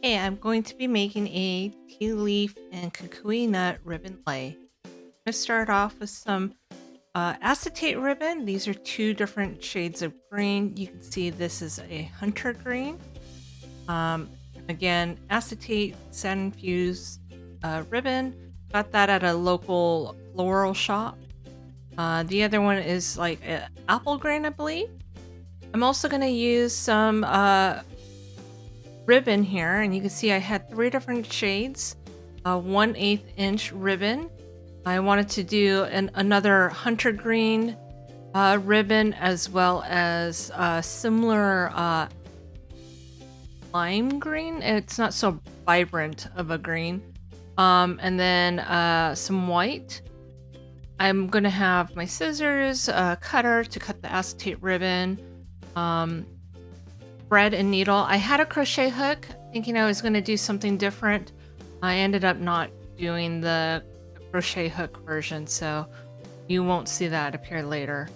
Hey, I'm going to be making a tea leaf and kukui nut ribbon lei. I'm going to start off with some acetate ribbon. These are two different shades of green. You can see this is a hunter green. Um, Again, acetate sand infused ribbon. Got that at a local floral shop. The other one is like apple green, I believe. I'm also going to use some ribbon here, and you can see I had three different shades. 1/8 inch ribbon. I wanted to do another hunter green ribbon, as well as similar lime green. It's not so vibrant of a green. And then some white. I'm gonna have my scissors, cutter to cut the acetate ribbon, thread and needle. I had a crochet hook, thinking I was gonna do something different. I ended up not doing the crochet hook version, so you won't see that appear later.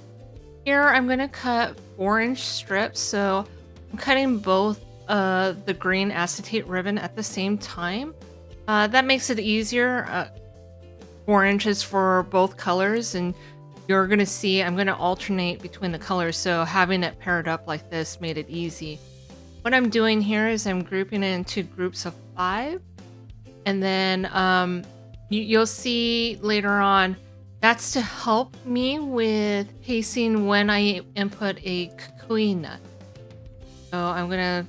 Here I'm gonna cut 4-inch strips, so I'm cutting both the green acetate ribbon at the same time. That makes it easier. 4 inches for both colors, and you're gonna see I'm gonna alternate between the colors, so having it paired up like this made it easy. What I'm doing here is I'm grouping it into groups of 5, and then you'll see later on that's to help me with pacing when I input a kukui nut. So I'm gonna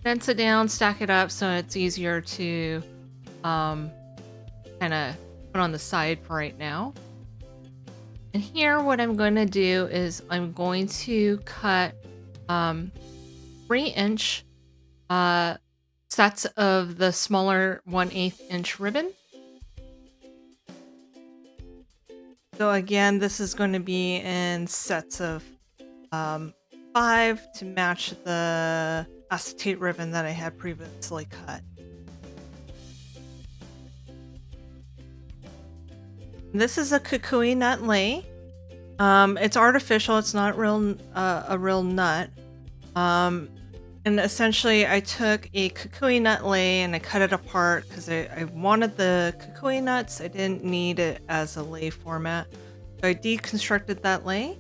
dense it down, stack it up so it's easier to kind of put on the side for right now. And here what I'm going to do is I'm going to cut 3-inch sets of the smaller 1/8 inch ribbon. So again, this is going to be in sets of 5 to match the acetate ribbon that I had previously cut. This is a kukui nut lei. It's artificial. It's not a real nut. And essentially, I took a kukui nut lei and I cut it apart because I wanted the kukui nuts. I didn't need it as a lei format. So I deconstructed that lei.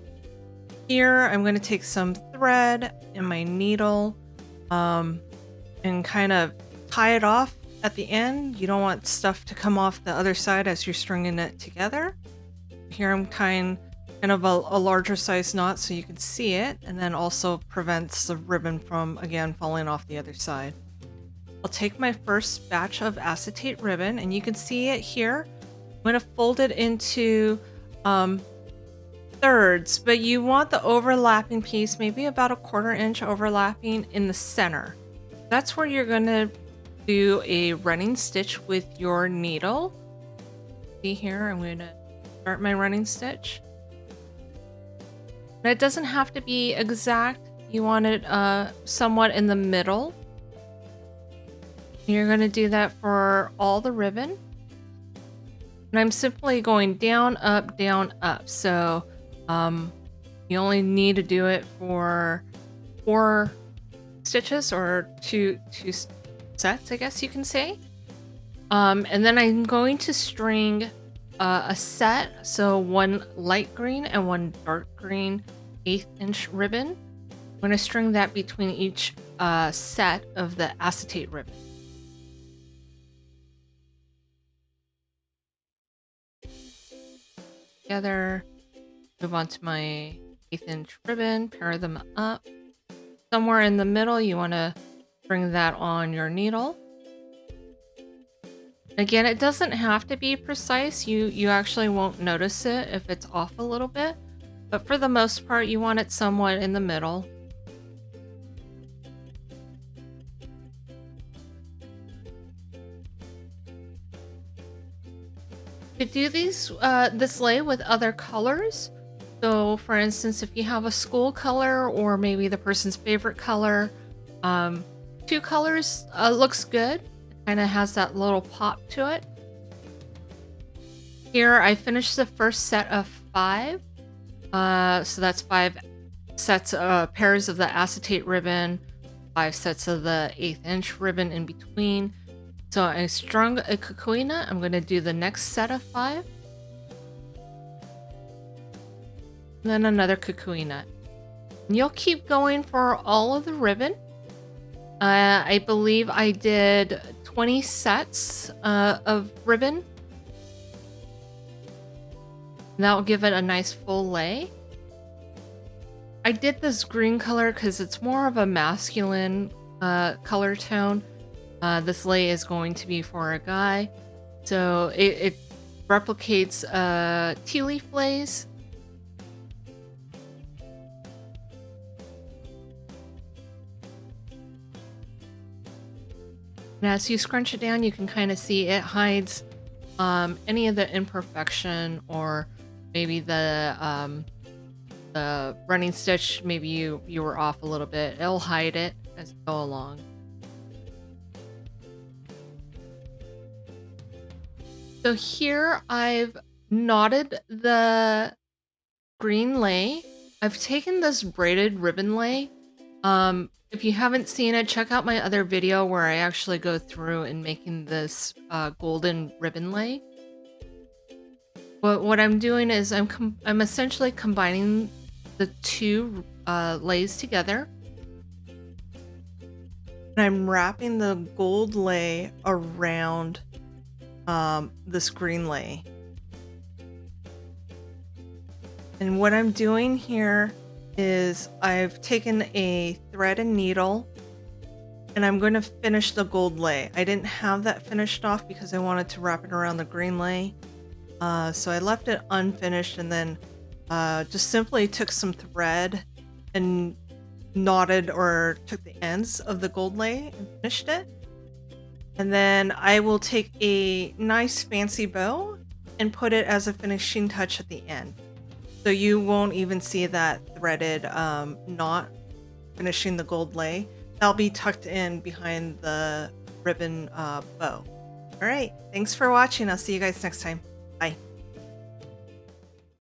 Here, I'm going to take some thread and my needle and kind of tie it off at the end. You don't want stuff to come off the other side as you're stringing it together. Here I'm tying kind of a larger size knot so you can see it, and then also prevents the ribbon from, again, falling off the other side. I'll take my first batch of acetate ribbon, and you can see it here. I'm going to fold it into thirds, but you want the overlapping piece, maybe about 1/4 inch overlapping in the center. That's where you're going to do a running stitch with your needle. See here, I'm going to start my running stitch. But it doesn't have to be exact. You want it somewhat in the middle. You're going to do that for all the ribbon. And I'm simply going down, up. So you only need to do it for 4 stitches, or two sets, I guess you can say. And then I'm going to string a set, so 1 light green and 1 dark green 1/8 inch ribbon. I'm going to string that between each set of the acetate ribbon. Together, move on to my 1/8 inch ribbon, pair them up. Somewhere in the middle, you want to bring that on your needle. Again, it doesn't have to be precise. You actually won't notice it if it's off a little bit, but for the most part, you want it somewhat in the middle. You could do this lei with other colors. So, for instance, if you have a school color or maybe the person's favorite color, 2 colors looks good. Kind of has that little pop to it. Here I finished the first set of 5. So that's 5 sets pairs of the acetate ribbon, 5 sets of the 1/8 inch ribbon in between. So I strung a kukui knot. I'm going to do the next set of 5. And then another kukui knot. And you'll keep going for all of the ribbon. I believe I did 20 sets of ribbon. That will give it a nice full lay. I did this green color because it's more of a masculine color tone. This lay is going to be for a guy. So it replicates tea leaf lays. And as you scrunch it down, you can kind of see it hides any of the imperfection, or maybe the running stitch, maybe you were off a little bit. It'll hide it as you go along. So here I've knotted the green lay. I've taken this braided ribbon lay. If you haven't seen it, check out my other video where I actually go through and making this golden ribbon lay. But what I'm doing is I'm essentially combining the two lays together. And I'm wrapping the gold lay around this green lay. And what I'm doing here is I've taken a thread and needle, and I'm going to finish the gold lay. I didn't have that finished off because I wanted to wrap it around the green lay. So I left it unfinished, and then just simply took some thread and knotted, or took the ends of the gold lay and finished it. And then I will take a nice fancy bow and put it as a finishing touch at the end. So you won't even see that threaded knot finishing the gold lay. That'll be tucked in behind the ribbon bow. All right, thanks for watching. I'll see you guys next time. Bye.